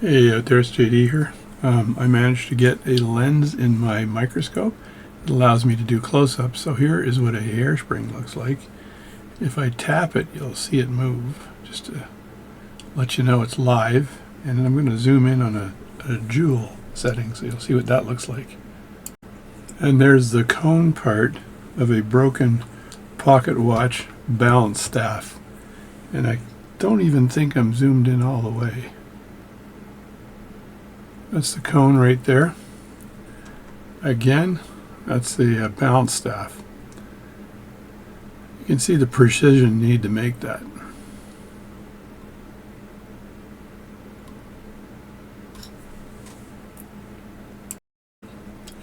Hey, there's JD here. I managed to get a lens in my microscope. It allows me to do close-ups. So here is what a hairspring looks like. If I tap it, you'll see it move, just to let you know it's live. And then I'm going to zoom in on a jewel setting, so you'll see what that looks like. And there's the cone part of a broken pocket watch balance staff. And I don't even think I'm zoomed in all the way. That's the cone right there. Again, that's the balance staff. You can see the precision need to make that.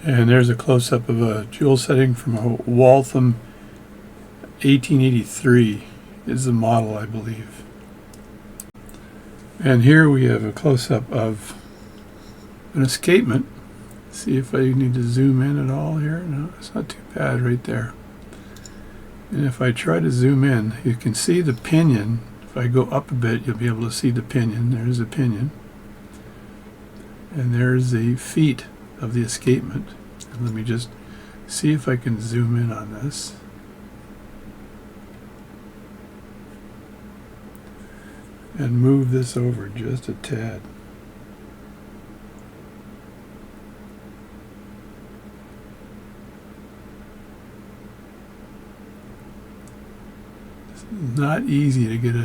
And there's a close-up of a jewel setting from a Waltham 1883 is the model, I believe. And here we have a close-up of an escapement. See if I need to zoom in at all here. No, it's not too bad right there. And if I try to zoom in, you can see the pinion. If I go up a bit, you'll be able to see the pinion. There's the pinion. And there's the feet of the escapement. And let me just see if I can zoom in on this. And move this over just a tad. It's not easy to get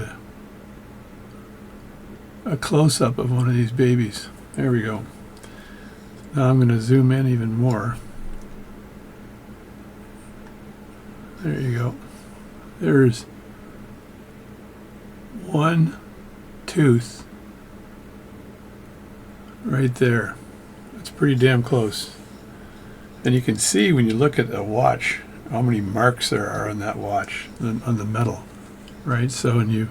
a close-up of one of these babies. There we go. Now I'm going to zoom in even more. There you go. There's one tooth right there. That's pretty damn close. And you can see when you look at a watch how many marks there are on that watch, on the metal, right? So when you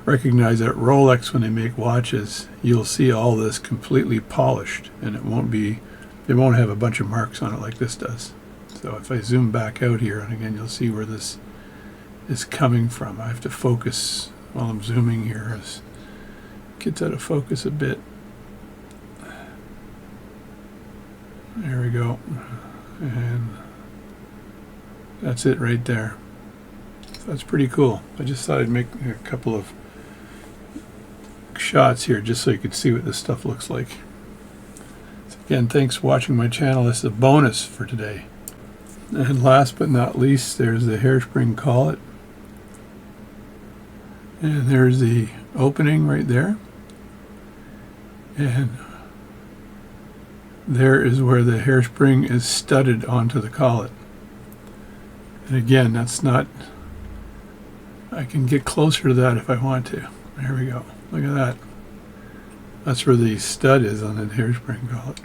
recognize that Rolex, when they make watches, you'll see all this completely polished, and it won't have a bunch of marks on it like this does. So if I zoom back out here, and again you'll see where this is coming from. I have to focus while I'm zooming here. It gets out of focus a bit. There we go. And that's it right there. So that's pretty cool. I just thought I'd make a couple of shots here just so you could see what this stuff looks like. So again, thanks for watching my channel. This is a bonus for today. And last but not least, there's the hairspring collet. And there's the opening right there. And there is where the hairspring is studded onto the collet. And again, that's not, I can get closer to that if I want to. There we go. Look at that. That's where the stud is on the hairspring collet.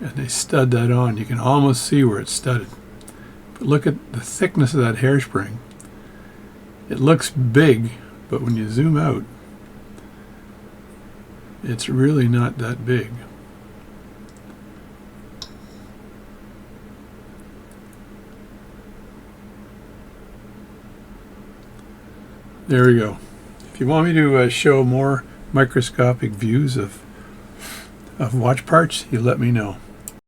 And they stud that on. You can almost see where it's studded. But look at the thickness of that hairspring. It looks big, but when you zoom out, it's really not that big. There we go. If you want me to show more microscopic views of watch parts, you let me know.